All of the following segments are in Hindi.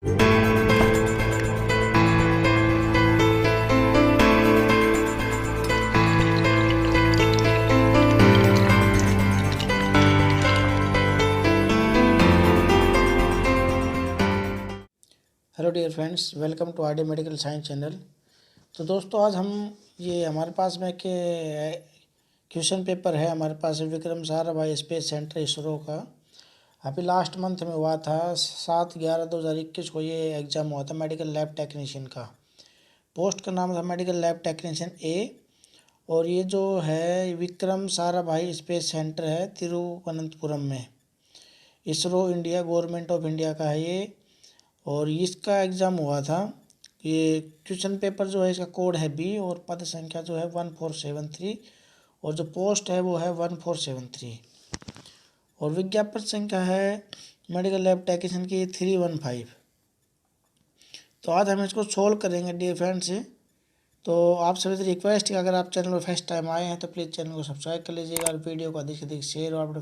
Hello dear friends, welcome to RD medical science channel. तो दोस्तों, आज हम ये हमारे पास में के क्वेश्चन पेपर है हमारे पास विक्रम साराभाई स्पेस सेंटर इसरो का। अभी लास्ट मंथ में हुआ था 7/11/2021 को ये एग्ज़ाम हुआ था मेडिकल लैब टेक्नीशियन का। पोस्ट का नाम था मेडिकल लैब टेक्नीशियन ए। और ये जो है विक्रम साराभाई स्पेस सेंटर है तिरुवनंतपुरम में, ISRO India government of India का है ये। और इसका एग्ज़ाम हुआ था। ये क्वेश्चन पेपर जो है इसका कोड है बी और पद संख्या जो है 1473 और जो पोस्ट है वो है 1473 और विज्ञापन संख्या है मेडिकल लैब टेक्नीशियन की 315। तो आज हम इसको सोल्व करेंगे डियर फ्रेंड्स। तो आप सभी से रिक्वेस्ट है, अगर आप चैनल पर फर्स्ट टाइम आए हैं तो प्लीज़ चैनल को सब्सक्राइब कर लीजिएगा और वीडियो को अधिक से अधिक शेयर और अपने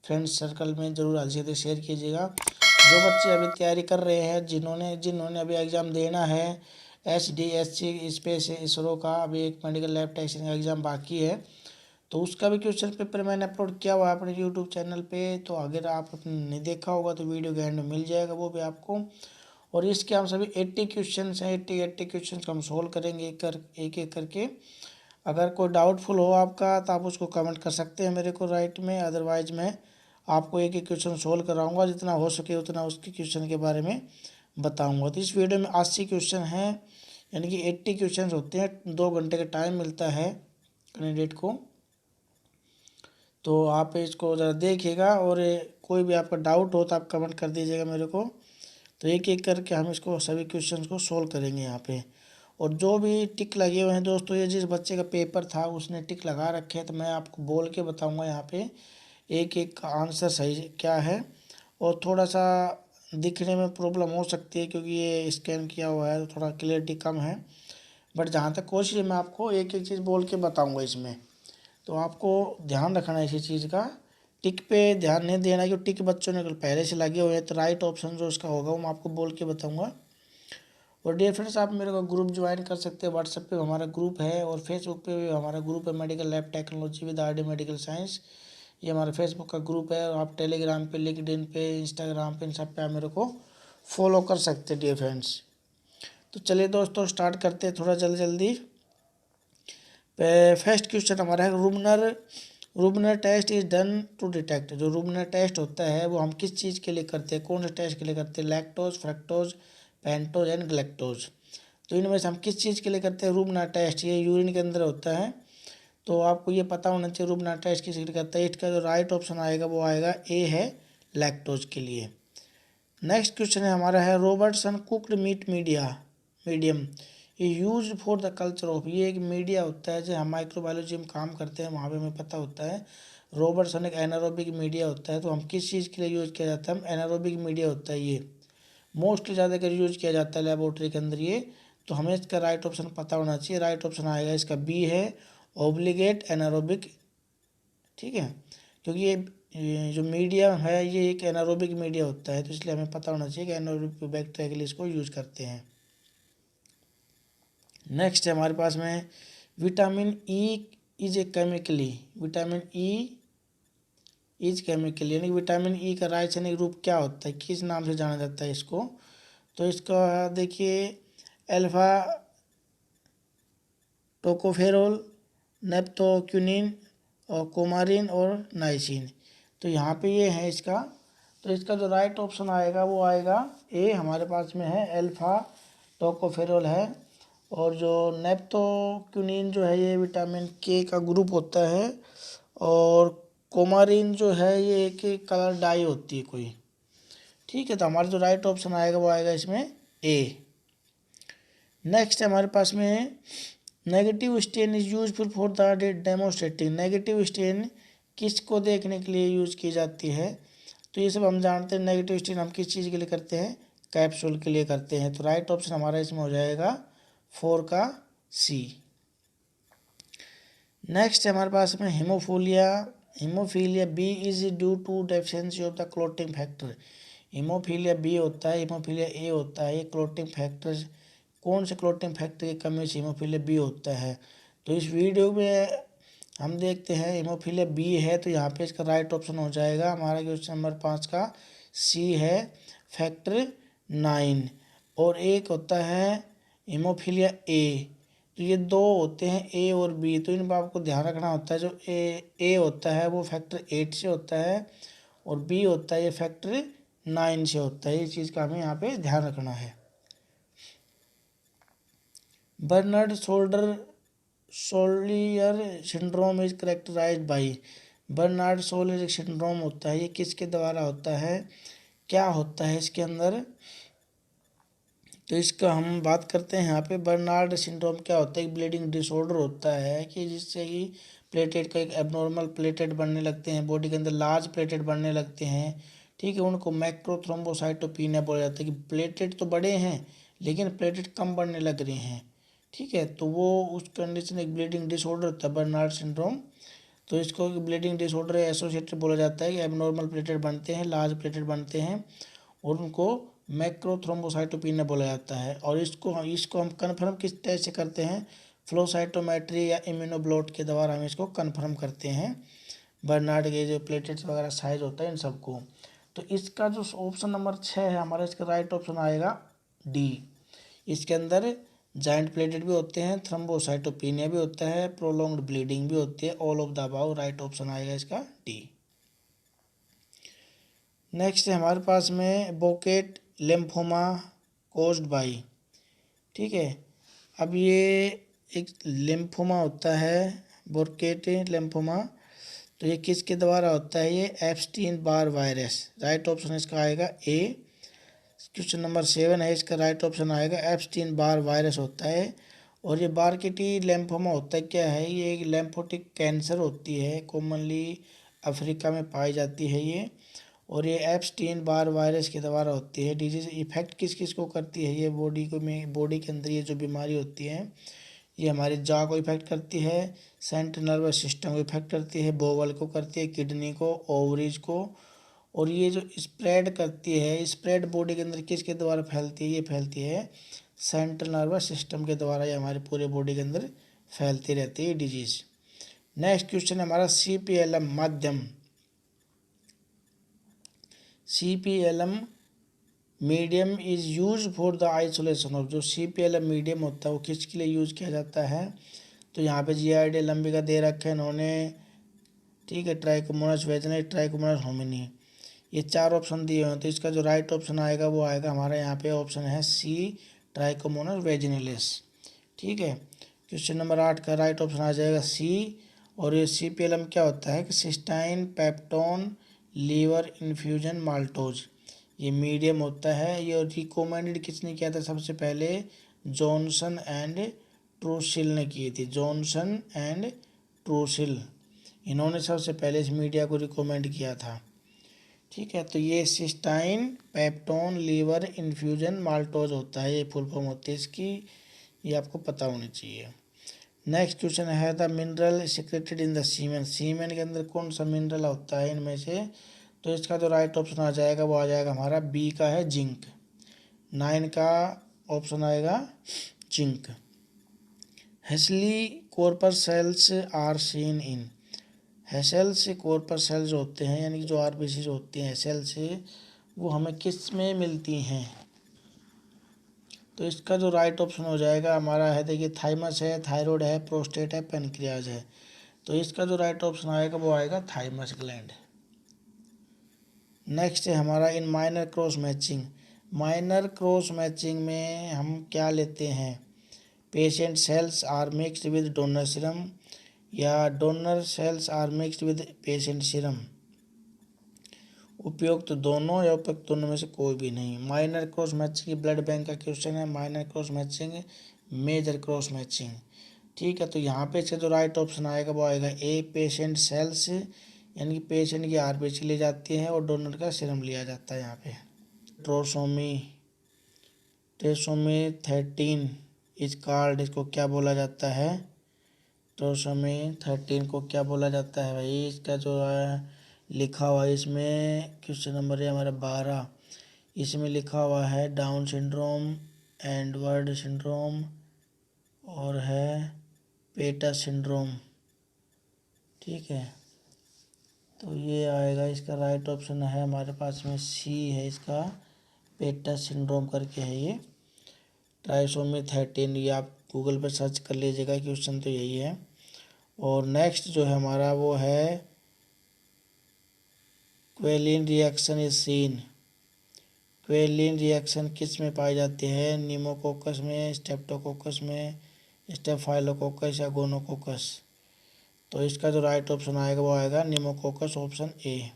फ्रेंड्स सर्कल में ज़रूर अधिक से अधिक शेयर कीजिएगा। जो बच्चे अभी तैयारी कर रहे हैं, जिन्होंने अभी एग्ज़ाम देना है SDSC स्पेस इसरो का, अभी एक मेडिकल लैब टेक्नीशियन का एग्ज़ाम बाकी है, तो उसका भी क्वेश्चन पेपर मैंने अपलोड किया हुआ है अपने यूट्यूब चैनल पे। तो अगर आप नहीं देखा होगा तो वीडियो के एंड में मिल जाएगा वो भी आपको। और इसके हम सभी 80 क्वेश्चन हैं, 80 क्वेश्चन हम सोल्व करेंगे एक एक करके। अगर कोई डाउटफुल हो आपका तो आप उसको कमेंट कर सकते हैं मेरे को राइट में, अदरवाइज मैं आपको एक एक क्वेश्चन सोल्व कराऊंगा, जितना हो सके उतना उसके क्वेश्चन के बारे में बताऊंगा। तो इस वीडियो में 80 क्वेश्चन हैं, यानी कि 80 क्वेश्चन होते हैं। 2 घंटे का टाइम मिलता है कैंडिडेट को। तो आप इसको ज़रा देखिएगा और कोई भी आपका डाउट हो तो आप कमेंट कर दीजिएगा मेरे को। तो एक एक करके हम इसको सभी क्वेश्चन को सोल्व करेंगे यहाँ पे। और जो भी टिक लगे हुए हैं दोस्तों, ये जिस बच्चे का पेपर था उसने टिक लगा रखे हैं, तो मैं आपको बोल के बताऊंगा यहाँ पे एक एक का आंसर सही क्या है। और थोड़ा सा दिखने में प्रॉब्लम हो सकती है क्योंकि ये स्कैन किया हुआ है तो थोड़ा क्लियरिटी कम है, बट जहाँ तक कोशिश है मैं आपको एक एक चीज़ बोल के बताऊँगा इसमें। तो आपको ध्यान रखना है इसी चीज़ का, टिक पे ध्यान नहीं देना क्योंकि टिक बच्चों ने पहले से लगे हुए हैं। तो राइट ऑप्शन जो उसका होगा वो मैं आपको बोल के बताऊंगा। और डियर फ्रेंड्स, आप मेरे को ग्रुप ज्वाइन कर सकते हैं। व्हाट्सएप पे हमारा ग्रुप है और फेसबुक पे भी हमारा ग्रुप है medical lab technology with RD medical science. ये हमारा फेसबुक का ग्रुप है। और आप टेलीग्राम पे, लिंक्डइन पे, इंस्टाग्राम पे, इन सब पे आप मेरे को फॉलो कर सकते हैं डियर फ्रेंड्स। तो चलिए दोस्तों स्टार्ट करते हैं थोड़ा जल्दी। फर्स्ट क्वेश्चन हमारा है Rubner test is done to detect. जो रूबनर टेस्ट होता है वो हम किस चीज़ के लिए करते हैं, कौन से टेस्ट के लिए करते हैं? Lactose, fructose, pentose and galactose. तो इनमें से हम किस चीज़ के लिए करते हैं रूबनर टेस्ट? ये यूरिन के अंदर होता है, तो आपको ये पता होना चाहिए रूबनर टेस्ट किस लिए करता है। इसका जो राइट ऑप्शन आएगा वो आएगा ए है, लैक्टोज के लिए। नेक्स्ट क्वेश्चन है हमारा है रॉबर्टसन कुक्ड मीट मीडियम ये use for the culture of. ये एक मीडिया होता है जो हम माइक्रोबायोलॉजी में काम करते हैं वहाँ पे हमें पता होता है। रॉबर्टसन एक एनारोबिक मीडिया होता है। तो हम किस चीज़ के लिए यूज़ किया जाता है? एनारोबिक मीडिया होता है ये, मोस्टली ज़्यादातर यूज़ किया जाता है लेबोरेटरी के अंदर ये। तो हमें इसका राइट ऑप्शन पता होना चाहिए। राइट ऑप्शन आएगा इसका बी है, ऑब्लिगेट एनारोबिक। ठीक है, क्योंकि ये जो मीडिया है ये एक एनारोबिक मीडिया होता है, तो इसलिए हमें पता होना चाहिए कि एनारोबिक बैक्टीरिया के लिए इसको यूज़ करते हैं। नेक्स्ट है हमारे पास में vitamin E is a chemically. Vitamin E is chemically, यानी विटामिन ई का रासायनिक रूप क्या होता है, किस नाम से जाना जाता है इसको? तो इसका देखिए अल्फा टोकोफेरोल, नेप्थोक्यूनिन और कोमारिन और नाइसिन। तो यहाँ पे ये है इसका। तो इसका जो राइट ऑप्शन आएगा वो आएगा ए, हमारे पास में है अल्फा टोकोफेरोल है। और जो नेप्थोक्यूनिन जो है ये विटामिन के का ग्रुप होता है। और कोमारिन जो है ये एक कलर डाई होती है कोई। ठीक है, तो हमारा जो राइट ऑप्शन आएगा वो आएगा इसमें ए। नेक्स्ट हमारे पास में negative stain is useful for the demonstrating. Negative stain किसको देखने के लिए यूज की जाती है? तो ये सब हम जानते हैं। नेगेटिव स्टेन हम किस चीज़ के लिए करते हैं? कैप्सूल के लिए करते हैं। तो राइट ऑप्शन हमारा इसमें हो जाएगा 4 का सी। नेक्स्ट हमारे पास में haemophilia B is due to deficiency of the clotting factor. Haemophilia B होता है, हीमोफीलिया ए होता है। ये क्लोटिंग फैक्टर, कौन से क्लोटिंग फैक्टर की कमी से हीमोफीलिया बी होता है? तो इस वीडियो में हम देखते हैं हीमोफीलिया बी है, तो यहाँ पे इसका राइट ऑप्शन हो जाएगा हमारा क्वेश्चन नंबर 5 का सी है, फैक्टर 9। और एक होता है हीमोफीलिया ए। तो ये दो होते हैं ए और बी, तो इन बात को ध्यान रखना होता है। जो ए होता है वो फैक्टर 8 से होता है और बी होता है ये फैक्टर 9 से होता है। इस चीज़ का हमें यहाँ पे ध्यान रखना है। Bernard Soulier syndrome is characterised by. Bernard Soulier syndrome होता है, ये किसके द्वारा होता है, क्या होता है इसके अंदर? तो इसका हम बात करते हैं यहाँ पे। बर्नार्ड सिंड्रोम क्या होता है? एक ब्लीडिंग डिसऑर्डर होता है कि जिससे कि प्लेटेट का एक एबनॉर्मल प्लेटेट बनने लगते हैं, बॉडी के अंदर लार्ज प्लेटेट बनने लगते हैं। ठीक है, उनको मैक्रोथ्रोम्बोसाइटोपिनिया बोला जाता है कि प्लेटेट तो बड़े हैं लेकिन प्लेटेट कम बनने लग रहे हैं। ठीक है, तो वो उस कंडीशन एक ब्लीडिंग डिसऑर्डर होता है बर्नार्ड सिंड्रोम। तो इसको ब्लीडिंग डिसऑर्डर एसोसिएटेड बोला जाता है कि एबनॉर्मल प्लेटेट बनते हैं, लार्ज प्लेटेट बनते हैं और उनको मैक्रोथ्रोम्बोसाइटोपिनिया बोला जाता है। और इसको हम कन्फर्म किस तरह से करते हैं? फ्लो साइटोमेट्री या इम्यूनोब्लोट के द्वारा हम इसको कन्फर्म करते हैं, बर्नार्ड के जो प्लेटेट्स वगैरह साइज होता है इन सबको। तो इसका जो ऑप्शन नंबर 6 है हमारा, इसका राइट ऑप्शन आएगा डी। इसके अंदर जॉइंट प्लेटेट भी होते हैं, थ्रोम्बोसाइटोपिनिया भी होता है, प्रोलॉन्ग्ड ब्लीडिंग भी होती है। All of the above right option आएगा इसका डी। नेक्स्ट है हमारे पास में बोकेट लिम्फोमा कोज्ड बाई। ठीक है, अब ये एक लिम्फोमा होता है, बोकेट लिम्फोमा, तो ये किसके द्वारा होता है? ये Epstein Barr virus. Right option इसका आएगा ए। क्वेश्चन नंबर 7 है, इसका राइट ऑप्शन आएगा एप्स्टीन बार वायरस होता है। और ये बारकेटी लिम्फोमा होता है क्या है? ये एक लिम्फोटिक कैंसर होती है, कॉमनली अफ्रीका में पाई जाती है ये। और ये एप्स्टीन बार वायरस के द्वारा होती है। डिजीज इफेक्ट किस किस को करती है? ये बॉडी के अंदर ये जो बीमारी होती है ये हमारी जॉ को इफेक्ट करती है, सेंट्रल नर्वस सिस्टम को इफेक्ट करती है, बोवल को करती है, किडनी को, ओवरीज को। और ये जो स्प्रेड करती है, स्प्रेड बॉडी के अंदर किसके द्वारा फैलती है? ये फैलती है सेंट्रल नर्वस सिस्टम के द्वारा, ये हमारे पूरे बॉडी के अंदर फैलती रहती है डिजीज। नेक्स्ट क्वेश्चन है हमारा CPLM माध्यम। CPLM medium is use for the isolation of. जो CPLM मीडियम होता है वो किसके लिए यूज किया जाता है? तो यहाँ पे GID लंबी का दे रखे हैं इन्होंने। ठीक है, ट्राइकोमोनास वेजिनस, ट्राइकोमोनास होमिनी, ये 4 ऑप्शन दिए हुए हैं। तो इसका जो राइट ऑप्शन आएगा वो आएगा हमारा यहाँ पे ऑप्शन है सी, ट्राइकोमोनास वेजिनलिस। ठीक है, क्वेश्चन नंबर 8 का राइट ऑप्शन आ जाएगा सी। और ये CPLM क्या होता है कि cystine peptone liver infusion maltose, ये मीडियम होता है। ये रिकमेंडेड किसने किया था? सबसे पहले जॉनसन एंड ट्रूसिल ने की थी, जॉनसन एंड ट्रूसिल, इन्होंने सबसे पहले इस मीडिया को रिकमेंड किया था। ठीक है, तो ये cystine peptone liver infusion maltose होता है, ये फुल फॉर्म होती है इसकी, ये आपको पता होनी चाहिए। नेक्स्ट क्वेश्चन है the mineral secreted in the semen. Semen के अंदर कौन सा मिनरल होता है इनमें से? तो इसका जो राइट ऑप्शन आ जाएगा वो आ जाएगा हमारा बी का है जिंक। 9 का ऑप्शन आएगा zinc. Hassall's corpuscles are seen in. Hassall से कॉर्पस सेल्स होते हैं, यानी कि जो RBCs होती हैं हेसल से, वो हमें किस में मिलती हैं? तो इसका जो राइट ऑप्शन हो जाएगा हमारा है, देखिए थाइमस है, थायराइड है, प्रोस्टेट है, पेनक्रियाज है। तो इसका जो राइट ऑप्शन आएगा वो आएगा थाइमस ग्लैंड। नेक्स्ट है हमारा in minor cross matching. Minor cross matching में हम क्या लेते हैं? Patient cells are mixed with donor serum या donor cells are mixed with patient serum. उपयुक्त तो दोनों या उपयुक्त दोनों में से कोई भी नहीं। Minor cross matching blood bank का क्वेश्चन है, minor cross matching, major cross matching. ठीक है, तो यहाँ पे से जो राइट ऑप्शन आएगा वो आएगा ए, पेशेंट सेल्स, यानी कि पेशेंट की RBC ली जाती है और डोनर का सीरम लिया जाता है यहाँ पे। ट्रेसोमी 13 इज कॉल्ड, इसको क्या बोला जाता है? ट्रेसोमी 13 को क्या बोला जाता है भाई? इसका जो है लिखा हुआ है इसमें, क्वेश्चन नंबर है हमारा 12, इसमें लिखा हुआ है डाउन सिंड्रोम, एडवर्ड सिंड्रोम और है पेटा सिंड्रोम। ठीक है, तो ये आएगा, इसका राइट ऑप्शन है हमारे पास में सी है इसका, पेटा सिंड्रोम करके है ये, ट्राइसोमी 13। ये आप गूगल पर सर्च कर लीजिएगा, क्वेश्चन तो यही है। और नेक्स्ट जो है हमारा वो है क्वेलिन रिएक्शन इज सीन। क्वेलिन रिएक्शन किस में पाई जाती है? न्यूमोकोकस में, स्टेप्टोकोकस में, स्टेफाइलोकोकस या गोनोकोकस। तो इसका जो राइट ऑप्शन आएगा वो आएगा न्यूमोकोकस, ऑप्शन ए।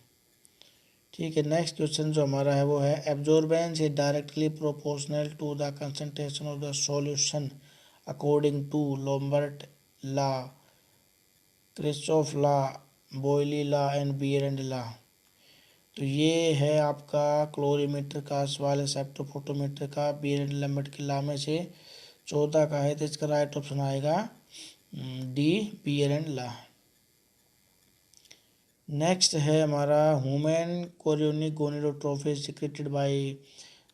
ठीक है, नेक्स्ट क्वेश्चन जो हमारा है वो है absorbance is directly proportional to the concentration of the solution according to Lambert law, Kirchhoff law, Boyle law and Beer and law. तो ये है आपका क्लोरीमीटर का सवाल है, सेप्टोफोटोमीटर का, बियरेंड लैम्बर्ट की लॉ में से 14 का है, तो इसका राइट ऑप्शन आएगा डी, बियरेंड लॉ। नेक्स्ट है हमारा ह्यूमन कोरियोनिक गोनिडोट्रोफी सिक्रेटेड बाय,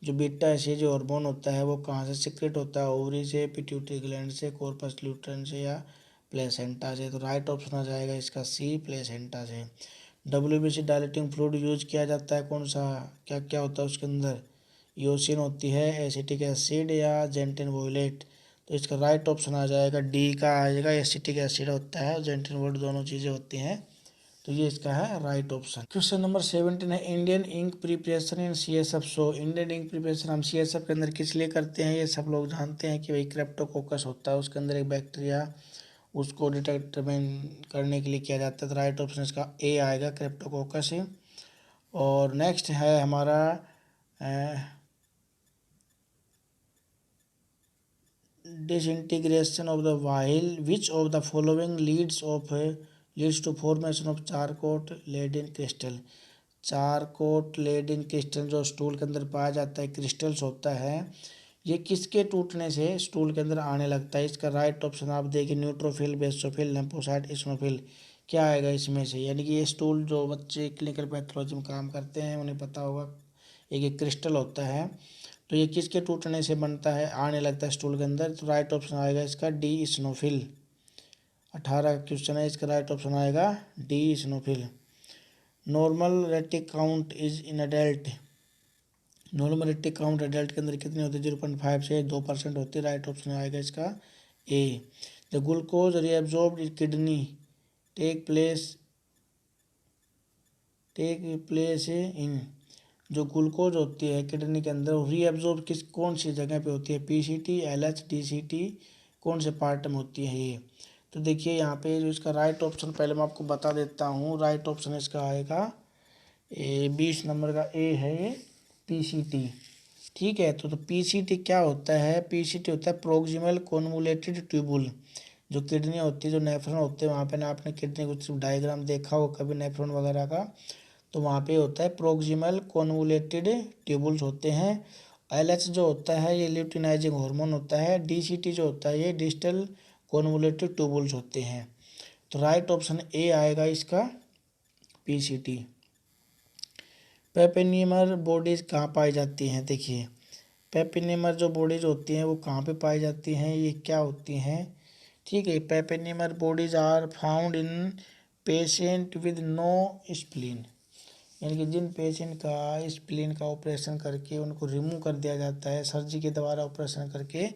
जो बीटा एसिड जो हार्मोन होता है वो कहाँ से सिक्रेट होता है? ओवरी से, पिट्यूटरी ग्लैंड से, कॉर्पस ल्यूटेरम से या प्लेसेंटा से। तो राइट ऑप्शन आ जाएगा इसका सी, प्लेसेंटा से। WBC डायलेटिंग फ्लूइड यूज किया जाता है कौन सा, क्या क्या होता है उसके अंदर? यूसिन होती है, एसिटिक एसिड या जेंटिन वोलेट। तो इसका राइट ऑप्शन आ जाएगा डी का आएगा, एसिटिक एसिड होता है, जेंटिन वोलेट दोनों चीज़ें होती हैं। तो ये इसका है राइट ऑप्शन। क्वेश्चन नंबर 17 है Indian ink preparation in CSF। So Indian ink preparation हम CSF के अंदर किस लिए करते हैं? ये सब लोग जानते हैं कि भाई क्रेप्टोकोकस होता है, उसके अंदर एक बैक्टीरिया, उसको डिटेक्टमेंट करने के लिए किया जाता है। तो राइट ऑप्शन इसका ए आएगा, क्रेप्टोकोकस है। और नेक्स्ट है हमारा disintegration of the while, which of the following leads to formation of Charcot Leyden crystal. Charcot Leyden crystal जो स्टूल के अंदर पाया जाता है, क्रिस्टल्स होता है, ये किसके टूटने से स्टूल के अंदर आने लगता है? इसका राइट ऑप्शन आप देखिए, न्यूट्रोफिल, बेसोफिल, लिम्फोसाइट, इस्नोफिल। क्या आएगा इसमें से? यानी कि ये स्टूल जो बच्चे क्लिनिकल पैथोलॉजी में काम करते हैं उन्हें पता होगा, एक क्रिस्टल होता है, तो ये किसके टूटने से बनता है, आने लगता है स्टूल के अंदर? तो राइट ऑप्शन आएगा इसका डी, इस्नोफिल। 18 का क्वेश्चन है, इसका राइट ऑप्शन आएगा D, eosinophil. Normal retic count is in adult. Normal retic count adult के अंदर कितनी होती है? 0.5 से 2% होती है। राइट ऑप्शन आएगा इसका A. The glucose reabsorbed in kidney take place in, जो ग्लूकोज होती है किडनी के अंदर रीअब्जॉर्ब किस कौन सी जगह पे होती है? PCT, LH, DCT, कौन से पार्ट में होती है ये? तो देखिए यहाँ पे जो इसका राइट ऑप्शन पहले मैं आपको बता देता हूँ। राइट ऑप्शन इसका आएगा ए, 20 नंबर का ए है ये, PCT। ठीक है, तो PCT क्या होता है? PCT होता है प्रोक्सिमल कॉन्वोल्यूटेड ट्यूबुल। जो किडनी होती है, जो नेफ्रॉन होते हैं, वहाँ पे ना आपने किडनी को सिर्फ डायग्राम देखा हो कभी नेफ्रॉन वगैरह का, तो वहाँ पे होता है प्रोक्सिमल कॉन्वोल्यूटेड ट्यूबुल्स होते हैं। LH जो होता है ये ल्यूटिनाइजिंग हार्मोन होता है। DCT जो होता है ये डिस्टल कॉन्वोल्यूटेड ट्यूबुल्स होते हैं। तो राइट ऑप्शन ए आएगा इसका, PCT। पेपिनिमर बॉडीज कहाँ पाई जाती हैं? देखिए पेपिनिमर जो बॉडीज होती हैं वो कहाँ पे पाई जाती हैं, ये क्या होती हैं? ठीक है, Pappenheimer bodies are found in patient with no spleen, यानी कि जिन पेशेंट का स्प्लीन का ऑपरेशन करके उनको रिमूव कर दिया जाता है, सर्जरी के द्वारा ऑपरेशन करके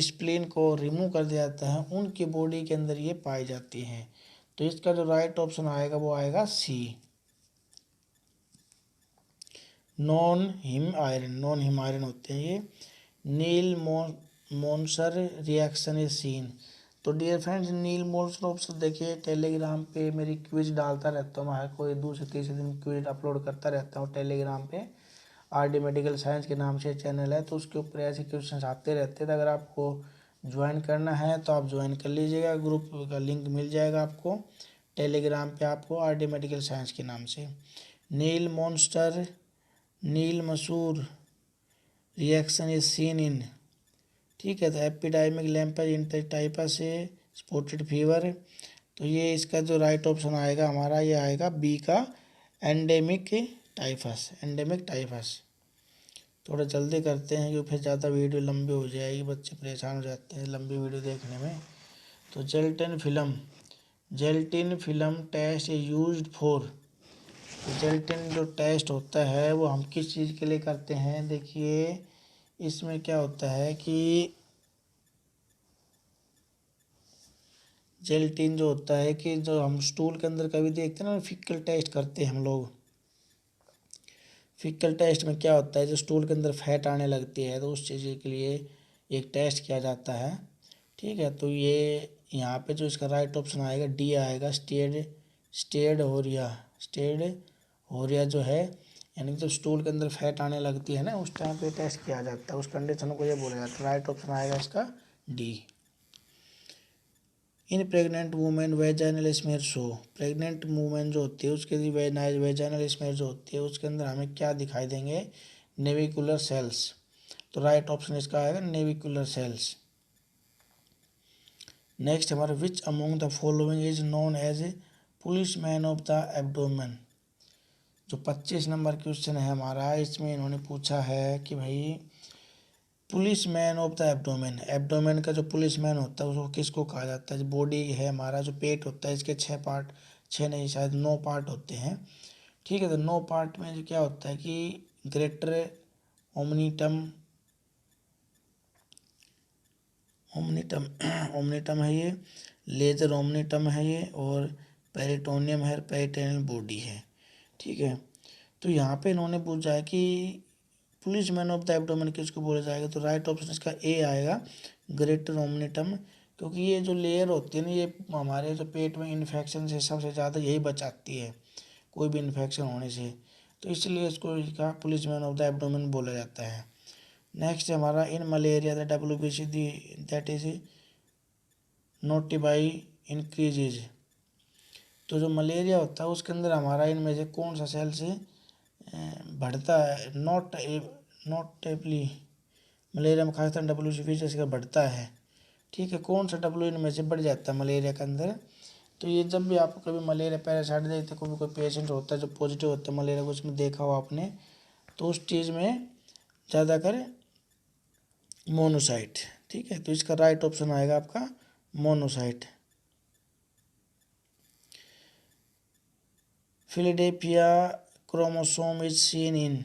स्प्लीन को रिमूव कर दिया जाता है, उनकी बॉडी के अंदर ये पाई जाती हैं। तो इसका जो राइट ऑप्शन आएगा वो आएगा सी, नॉन हिम आयरन होते हैं ये। नील मोन्सर रिएक्शन इज सीन। तो डियर फ्रेंड्स, नील मोन्सर ऑप्शन देखिए, टेलीग्राम पे मेरी क्विज डालता रहता हूँ, हर कोई 2 से 3 दिन क्विज अपलोड करता रहता हूँ टेलीग्राम पे। RD मेडिकल साइंस के नाम से चैनल है, तो उसके ऊपर ऐसे क्वेश्चन आते रहते हैं। तो अगर आपको ज्वाइन करना है तो आप ज्वाइन कर लीजिएगा, ग्रुप का लिंक मिल जाएगा आपको टेलीग्राम पे, आपको RD मेडिकल साइंस के नाम से। नील मसूर रिएक्शन इज सीन इन, ठीक है, तो एपिडाइमिक लैम्पस इंटरटाइपस से स्पॉटेड फीवर। तो ये इसका जो राइट ऑप्शन आएगा हमारा ये आएगा बी का, एंडेमिक टाइफस। थोड़ा जल्दी करते हैं क्योंकि फिर ज़्यादा वीडियो लंबी हो जाएगी, बच्चे परेशान हो जाते हैं लंबी वीडियो देखने में। तो gelatin film test is used for. Gelatin जो टेस्ट होता है वो हम किस चीज़ के लिए करते हैं? देखिए इसमें क्या होता है कि जेलेटिन जो होता है कि जो हम स्टूल के अंदर कभी देखते हैं ना, फिक्कल टेस्ट करते हैं हम लोग। फिक्कल टेस्ट में क्या होता है, जो स्टूल के अंदर फैट आने लगती है तो उस चीज़ के लिए एक टेस्ट किया जाता है। ठीक है, तो ये यहाँ पे जो इसका राइट ऑप्शन आएगा डी आएगा, स्टेड होरिया जो है, यानी कि जब स्टूल के अंदर फैट आने लगती है ना उस टाइम पे टेस्ट किया जाता है, उस कंडीशन को ये बोला जाता है। राइट ऑप्शन आएगा इसका D. In pregnant women vaginal smear show. Pregnant women जो होती है उसके लिए वेजाइनल स्मेयर जो होती है उसके अंदर हमें क्या दिखाई देंगे? Navicular cells. तो राइट ऑप्शन इसका आएगा नेविकुलर सेल्स। नेक्स्ट हमारा which among the following is known as a policeman of the abdomen. जो 25 नंबर क्वेश्चन है हमारा, इसमें इन्होंने पूछा है कि भाई police man of the abdomen, abdomen का जो पुलिस मैन होता है उसको किसको कहा जाता है? बॉडी है हमारा, जो पेट होता है इसके 6 पार्ट, 6 नहीं शायद 9 पार्ट होते हैं। ठीक है, तो 9 पार्ट में जो क्या होता है कि ग्रेटर ओमनीटम ओमनीटम ओमनीटम है ये, लेजर ओमनीटम है ये, और पेरिटोनियम है, पेरिटोनियल बॉडी है। ठीक है, तो यहाँ पे इन्होंने पूछा है कि police man of the abdomen किसको बोला जाएगा? तो राइट ऑप्शन इसका ए आएगा, ग्रेटर ओमनीटम। क्योंकि ये जो लेयर होती है ना ये हमारे जो पेट में इन्फेक्शन से सबसे ज़्यादा यही बचाती है, कोई भी इन्फेक्शन होने से, तो इसलिए इसको इसका police man of the abdomen बोला जाता है। नेक्स्ट है हमारा इन malaria the WBC that is notify increases. तो जो मलेरिया होता है उसके अंदर हमारा इनमें से कौन सा सेल से बढ़ता है? नोटेबली मलेरिया में खासकर WBC इसका बढ़ता है। ठीक है, कौन सा W इनमें से बढ़ जाता है मलेरिया के अंदर? तो ये जब भी आपको कभी मलेरिया पैरासाइट देखते, कोई पेशेंट होता है जो पॉजिटिव होता है मलेरिया को, उसमें देखा हो आपने, तो उस चीज़ में ज़्यादातर मोनोसाइट। ठीक है, तो इसका राइट ऑप्शन आएगा आपका monocyte. Philadelphia chromosome is seen in.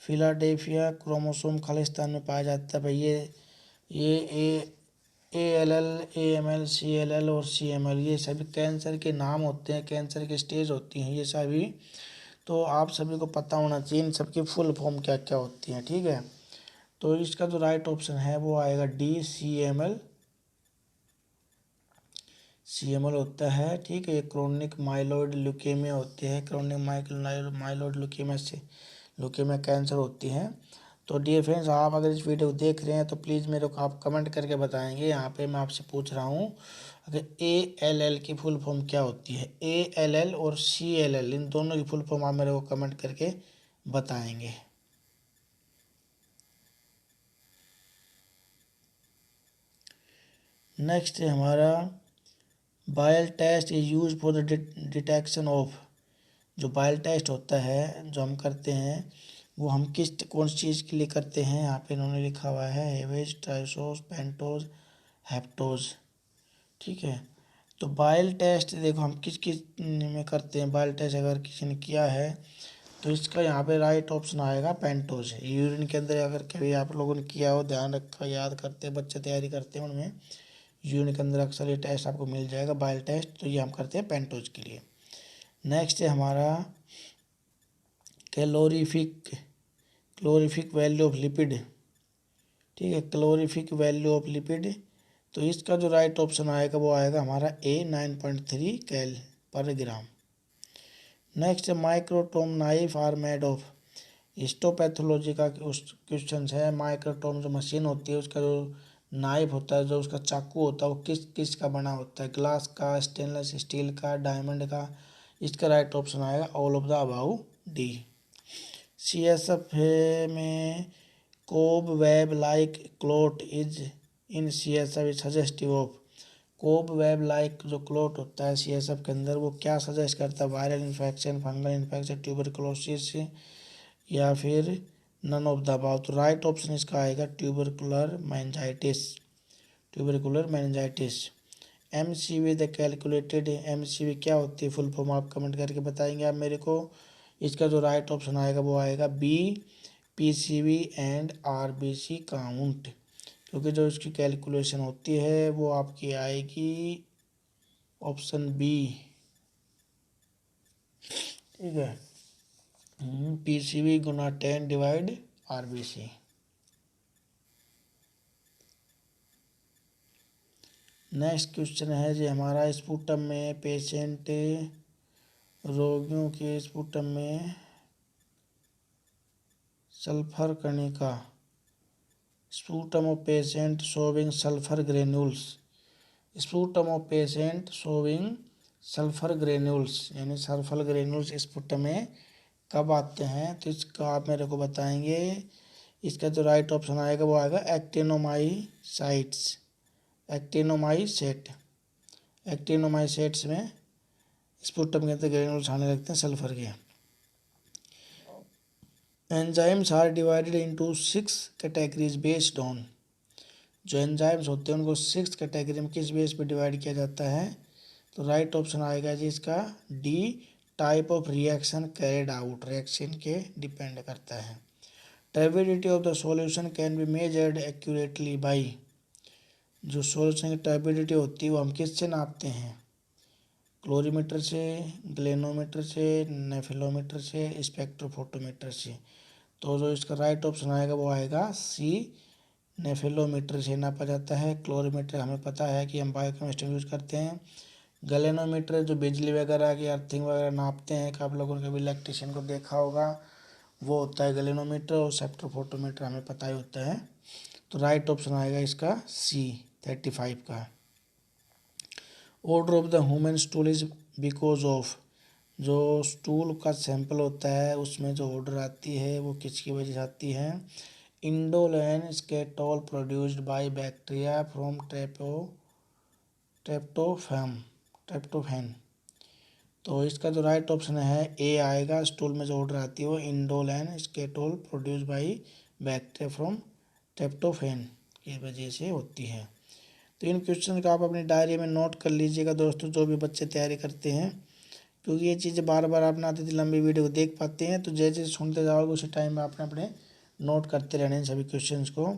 Philadelphia chromosome Khalistan में पाया जाता है भाई। ये ALL, AML, CLL और CML ये सभी कैंसर के नाम होते हैं, कैंसर की स्टेज होती हैं ये सभी। तो आप सभी को पता होना चाहिए इन सबकी फुल फॉर्म क्या क्या होती हैं। ठीक है, तो इसका जो राइट ऑप्शन है वो आएगा डी, CML होता है। ठीक है, ये क्रोनिक माइलॉइड ल्यूकेमिया होती है, क्रोनिक माइलॉइड ल्यूकेमिया से ल्यूकेमिया कैंसर होती है। तो डियर फ्रेंड्स, आप अगर इस वीडियो को देख रहे हैं तो प्लीज़ मेरे को आप कमेंट करके बताएंगे। यहाँ पे मैं आपसे पूछ रहा हूँ अगर ALL की फुल फॉर्म क्या होती है? ALL और CLL इन दोनों की फुल फॉर्म आप मेरे को कमेंट करके बताएंगे। नेक्स्ट है हमारा bile test is use for the detection of. जो बायल टेस्ट होता है जो हम करते हैं वो हम कौन सी चीज़ के लिए करते हैं? यहाँ पे इन्होंने लिखा हुआ है हेवेज, ट्राइसोस, पेंटोज, हेप्टोज। ठीक है, तो बायल टेस्ट देखो हम किस किस में करते हैं। बायल टेस्ट अगर किसी ने किया है तो इसका यहाँ पे राइट ऑप्शन आएगा पेंटोज। यूरिन के अंदर अगर कभी आप लोगों ने किया हो, ध्यान रखा, याद करते हैं बच्चे तैयारी करते हैं उनमें यूरिन के अंदर अक्सर ये टेस्ट आपको मिल जाएगा बायल टेस्ट, तो ये हम करते हैं पेंटोज के लिए। नेक्स्ट है हमारा क्लोरीफिक वैल्यू ऑफ लिपिड। ठीक है, क्लोरीफिक वैल्यू ऑफ लिपिड, तो इसका जो राइट ऑप्शन आएगा वो आएगा हमारा A, 9.3 cal per gram. Next microtome knife are made of. Histopathology का क्वेश्चन है। माइक्रोटोम जो मशीन होती है उसका जो नाइफ होता है, जो उसका चाकू होता है वो किस किस का बना होता है? ग्लास का, स्टेनलेस स्टील का, डायमंड का। इसका राइट ऑप्शन आएगा all of the above D. CSF में cobweb like clot is in CSF is suggestive of. Cobweb like जो क्लोट होता है CSF के अंदर वो क्या सजेस्ट करता है? Viral infection, fungal infection, tuberculosis या फिर नन ऑफ द अबाव। तो राइट ऑप्शन इसका आएगा tubercular meningitis, tubercular meningitis. MCV the calculated, MCV क्या होती है फुल फॉर्म आप कमेंट करके बताएंगे आप मेरे को। इसका जो राइट ऑप्शन आएगा वो आएगा B, PCV and RBC count, क्योंकि जो इसकी कैलकुलेशन होती है वो आपकी आएगी ऑप्शन बी। ठीक है, पीसीवी गुना 10 डिवाइड आरबीसी। नेक्स्ट क्वेश्चन है जी हमारा, स्पुटम में पेशेंट, रोगियों के स्पुटम में सल्फर कणिका, sputum of patient showing sulphur granules, sputum of patient showing sulphur granules, यानी सल्फर ग्रेन्यूल्स स्पुटम में कब आते हैं, तो इसका आप मेरे को बताएंगे। इसका जो राइट ऑप्शन आएगा वो आएगा एक्टिनोमाइसाइट्स, एक्टिनोमाइसेट, एक्टिनोमाइसेट्स में स्पुटम के अंदर ग्रेन्यूल्स आने लगते हैं सल्फर के। Enzymes are divided into 6 categories based on, जो एंजाइम्स होते हैं उनको 6 कैटेगरी में किस बेस पे डिवाइड किया जाता है, तो राइट ऑप्शन आएगा जी इसका D, type of reaction carried out, reaction के डिपेंड करता है। Turbidity of the solution can be measured accurately by, जो सॉल्यूशन की टर्बिडिटी होती है वो हम किससे नापते हैं, क्लोरीमीटर से, ग्लेनोमीटर से, नेफिलोमीटर से, स्पेक्ट्रोफोटोमीटर से। तो जो इसका राइट ऑप्शन आएगा वो आएगा सी, नेफिलोमीटर से नापा जाता है। क्लोरीमीटर हमें पता है कि हम बायोकेमिस्ट्री में यूज करते हैं। गैलेनोमीटर जो बिजली वगैरह की अर्थिंग वगैरह नापते हैं, कि आप लोगों ने कभी इलेक्ट्रिशियन को देखा होगा, वो होता है गैलेनोमीटर। और स्पेक्ट्रोफोटोमीटर हमें पता ही होता है। तो राइट ऑप्शन आएगा इसका सी 35 का। Order of the human stool is because of, जो स्टूल का सैंपल होता है उसमें जो ऑर्डर आती है वो किसकी वजह से आती है, इंडोलेन स्केटोल प्रोड्यूस्ड बाय बैक्टीरिया फ्रॉम ट्रेप्टोफैन। तो इसका जो राइट ऑप्शन है ए आएगा, स्टूल में जो ऑर्डर आती है वो इंडोलेन स्केटोल प्रोड्यूस बाय बैक्टीरिया फ्रॉम ट्रेप्टोफैन की वजह से होती है। तो इन क्वेश्चन का आप अपनी डायरी में नोट कर लीजिएगा दोस्तों, जो भी बच्चे तैयारी करते हैं, क्योंकि ये चीज़ें बार बार आप ना आती थी लंबी वीडियो को देख पाते हैं, तो जैसे जैसे सुनते जाओगे उसी टाइम में आपने अपने नोट करते रहने सभी क्वेश्चंस को।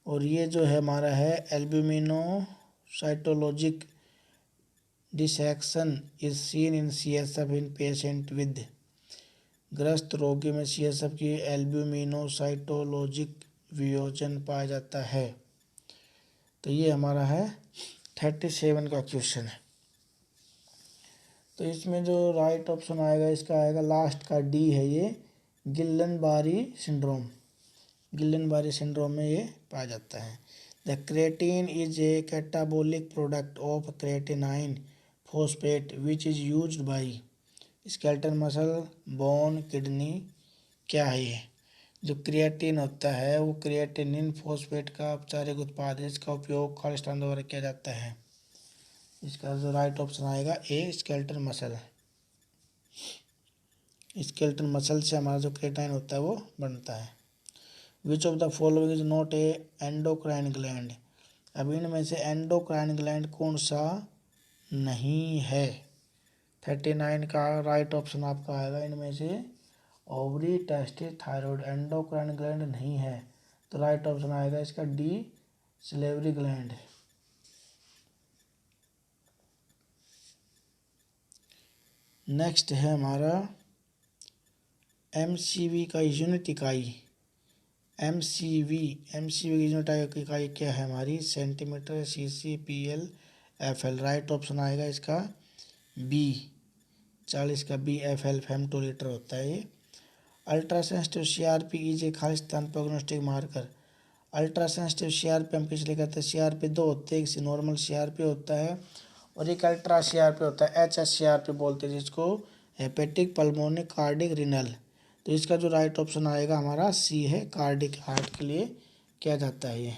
और ये जो है हमारा है albuminocytologic dissociation is seen in CSF in patient with, ग्रस्त रोगी में CSF की एल्ब्यूमिनोसाइटोलॉजिक वियोजन पाया जाता है। तो ये हमारा है 37 का क्वेश्चन है। तो इसमें जो राइट ऑप्शन आएगा इसका आएगा लास्ट का डी है, ये गिल्लन बारी सिंड्रोम, गिल्लन बारी सिंड्रोम में ये पाया जाता है। The creatine is a catabolic product of creatinine phosphate which is used by skeletal muscle, bone, kidney, क्या है ये, जो क्रिएटिन होता है वो क्रिएटिनिन फॉस्फेट का औपचारिक उत्पाद है, इसका उपयोग खालिस्तान द्वारा किया जाता है। इसका जो राइट ऑप्शन आएगा ए, स्केलेटल मसल, स्केलेटल मसल से हमारा जो क्रिएटिन होता है वो बनता है। विच of the following is not a endocrine gland, अब इनमें से एंडोक्राइन ग्लैंड कौन सा नहीं है। 39 का राइट ऑप्शन आपका आएगा इनमें से ovary, testis, thyroid, endocrine gland नहीं है। तो राइट ऑप्शन आएगा इसका डी, सिलेवरी ग्लैंड। नेक्स्ट है हमारा एमसीवी का यूनिट इकाई, एमसीवी की यूनिट इकाई क्या है हमारी, centimetre, CC, PL, FL. Right option आएगा इसका बी, 40 का बी, एफएल फेमटोलीटर होता है ये। Ultra sensitive CRP is a Khalistan prognostic marker, ultra sensitive CRP हम किस लिए कहते हैं, CRP दो होते हैं, एक नॉर्मल CRP होता है और एक अल्ट्रा CRP होता है, HSCRP बोलते हैं जिसको, हेपेटिक पल्मोनिक कार्डिक रिनल। तो इसका जो राइट ऑप्शन आएगा हमारा सी है, कार्डिक हार्ट के लिए किया जाता है ये।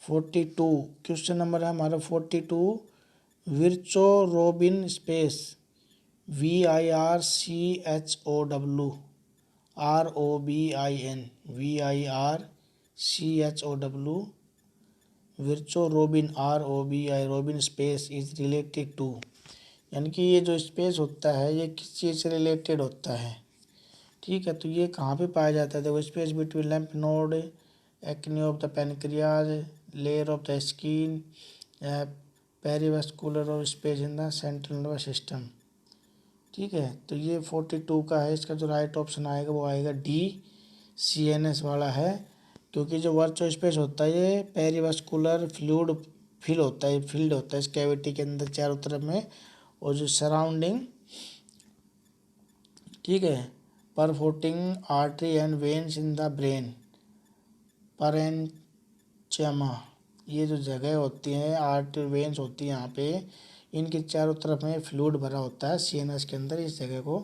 क्वेश्चन नंबर है हमारा 42, Virchow Robin space VIRCHOWROBIN VIRCHOW Virchow Robin ROBI Robin space is related to, यानी कि ये जो स्पेस होता है ये किस चीज़ से रिलेटेड होता है। ठीक है, तो ये कहाँ पे पाया जाता है, देखो space between lymph node, acini of the pancreas, layer of the skin, perivascular और space in the central nervous system. ठीक है, तो ये 42 का है, इसका जो राइट ऑप्शन आएगा वो आएगा डी, CNS वाला है, क्योंकि जो वर्चो स्पेस होता है ये पेरिवास्कुलर फ्लूइड फिल होता है, फील्ड होता है इस कैविटी के अंदर चारों तरफ में, और जो सराउंडिंग, ठीक है, perforating artery and veins in the brain, parenchyma, ये जो जगह होती है आर्टरी वेन्स होती है यहाँ पे, इनके चारों तरफ में फ्लूइड भरा होता है CNS के अंदर, इस जगह को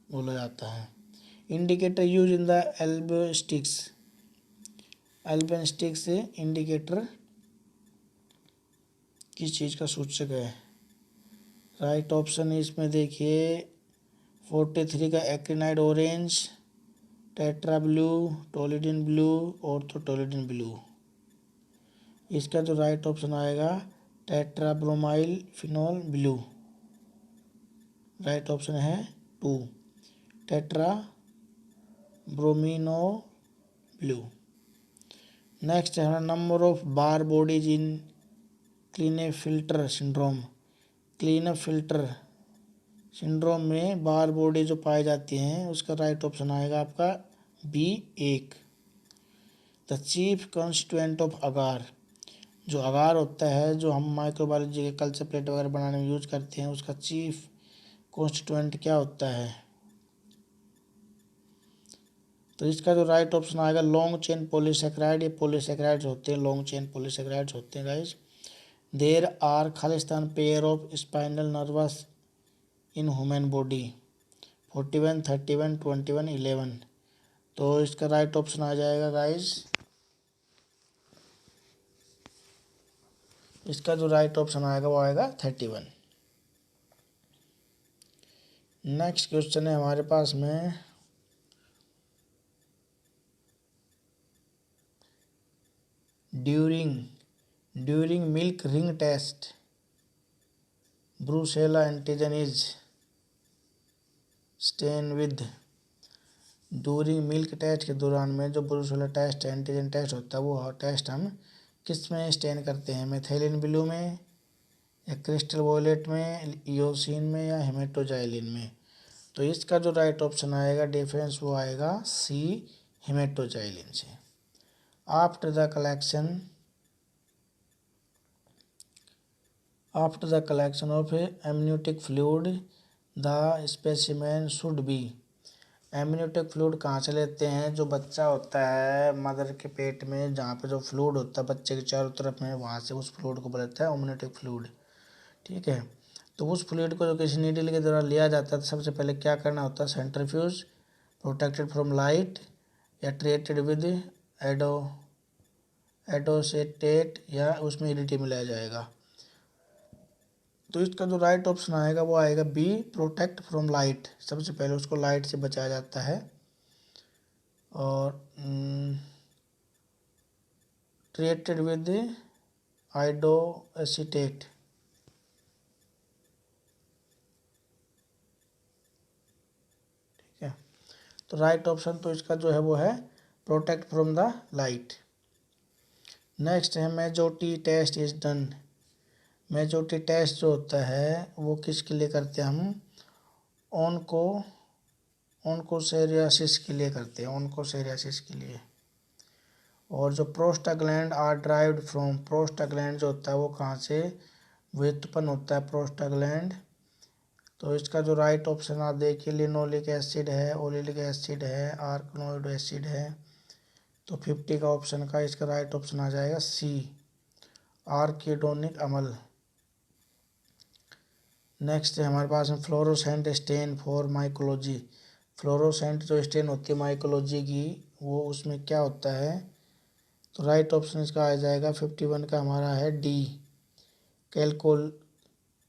बोला जाता है। Indicator use in the elbow sticks, eleven sticks indicator किस चीज़ का सूचक है। राइट ऑप्शन इसमें देखिए 43 का acridine orange, tetra blue, toluidine blue, orthotoluidine blue. इसका जो राइट ऑप्शन आएगा tetra bromo phenol blue, right option है 2, टेट्रा ब्रोमिनो ब्लू। नेक्स्ट है number of Barr bodies in Klinefelter syndrome, Klinefelter syndrome में बार बॉडी जो पाई जाती हैं उसका राइट ऑप्शन आएगा आपका B 1। The chief constituent of agar, जो अगार होता है जो हम माइक्रोबायोलॉजी के कल्चर प्लेट वगैरह बनाने में यूज करते हैं, उसका चीफ कॉन्स्टिट्यूएंट क्या होता है, तो इसका जो राइट ऑप्शन आएगा लॉन्ग चेन पॉलीसेकेराइड, ये पॉलीसेकेराइड्स होते हैं, लॉन्ग चेन पॉलीसेकेराइड्स होते हैं गाइस। देयर आर खालिस्तान pair of spinal nerves in human body, 41, 31, 21, 11, तो इसका राइट ऑप्शन आ जाएगा गाइस, इसका जो राइट ऑप्शन आएगा वो आएगा 31। नेक्स्ट क्वेश्चन है हमारे पास में during milk ring test brucella antigen is stain with, during milk test के दौरान में जो ब्रूसेला टेस्ट एंटीजन टेस्ट होता है वो टेस्ट हम किस में स्टेन करते हैं, मेथिलीन ब्लू में या क्रिस्टल वॉयलेट में, इयोसिन में या हेमेटोजाइलिन में, तो इसका जो राइट ऑप्शन आएगा डिफरेंस वो आएगा C, हेमेटोजाइलिन से। After the collection of amniotic fluid the specimen should be, amniotic fluid कहाँ से लेते हैं, जो बच्चा होता है मदर के पेट में जहाँ पे जो फ्लूइड होता है बच्चे के चारों तरफ में, वहाँ से उस फ्लूइड को बोलते हैं एमनियोटिक फ्लूइड। ठीक है, तो उस फ्लूइड को जो किसी नीडल के द्वारा लिया जाता है तो सबसे पहले क्या करना होता है, सेंट्रीफ्यूज, प्रोटेक्टेड फ्रॉम लाइट या ट्रीटेड विद एडोसेटेट या उसमें इरिटी मिलाया जाएगा, तो इसका जो राइट ऑप्शन आएगा वो आएगा B, प्रोटेक्ट फ्रॉम लाइट, सबसे पहले उसको लाइट से बचाया जाता है, और ट्रीटेड विद आइडोएसीटेट, ठीक है, तो राइट ऑप्शन तो इसका जो है वो है protect from the light. Next है मेजोटी टेस्ट इज डन, मेजोटी टेस्ट जो होता है वो किसके लिए करते हैं हम, ओन्कोसेरियासिस के लिए करते हैं, ओन्कोसेरियासिस के लिए। और जो prostaglandin are derived from, prostaglandin जो होता है वो कहाँ से व्युत्पन्न होता है प्रोस्टाग्लैंड, तो इसका जो राइट ऑप्शन आप देखिए लिनोलिक एसिड है, ओलिक एसिड है, आर्कनोइड एसिड है, तो 50 का ऑप्शन का इसका राइट ऑप्शन आ जाएगा C, आर्किडोनिक अम्ल। नेक्स्ट है हमारे पास में fluorescent stand for mycology, fluorescent जो स्टेन होती है माइकोलॉजी की वो उसमें क्या होता है, तो राइट ऑप्शन इसका आ जाएगा 51 का हमारा है D,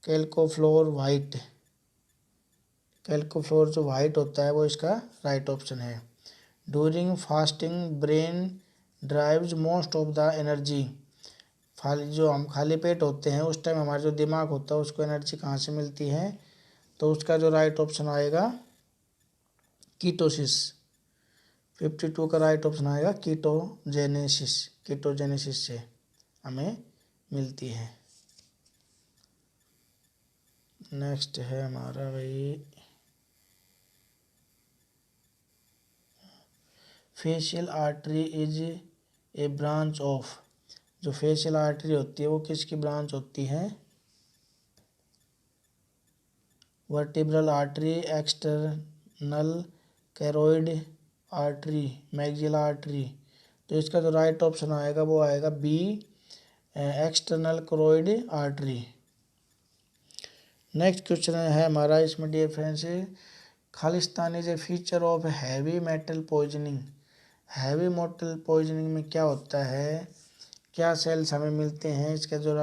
कैल्कोफ्लोर वाइट, कैल्कोफ्लोर जो वाइट होता है वो इसका राइट ऑप्शन है। During fasting brain drives most of the energy, खाली जो हम खाली पेट होते हैं उस टाइम हमारा जो दिमाग होता है उसको एनर्जी कहाँ से मिलती है, तो उसका जो राइट ऑप्शन आएगा कीटोसिस। 52 का राइट ऑप्शन आएगा कीटोजेनेसिस, कीटोजेनेसिस से हमें मिलती है। नेक्स्ट है हमारा भाई facial artery is a branch of, जो फेशियल आर्टरी होती है वो किसकी ब्रांच होती है, vertebral artery, external carotid artery, maxillary artery. तो इसका जो राइट ऑप्शन आएगा वो आएगा B, external carotid artery. Next question है हमारा, इसमें डियर फ्रेंड्स, खालिस्तान is a feature of heavy metal poisoning. Heavy metal poisoning में क्या होता है, क्या सेल्स हमें मिलते हैं, इसका जो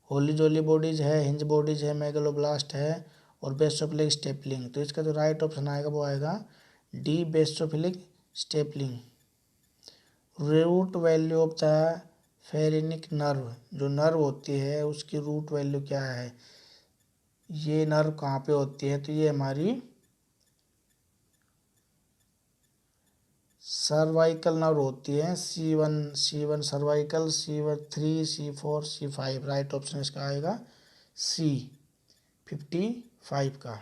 होली जोली बॉडीज है, हिंज बॉडीज है, मेगलोब्लास्ट है और बेसोफिलिक स्टेपलिंग। तो इसका जो राइट ऑप्शन आएगा वो आएगा D, basophilic stippling. Root value of the phrenic nerve, जो नर्व होती है उसकी रूट वैल्यू क्या है, ये नर्व कहाँ पे होती है, तो ये हमारी सर्वाइकल नर्व होती है, C1 cervical, C3, C4, C5। Right option इसका आएगा C, 55 का।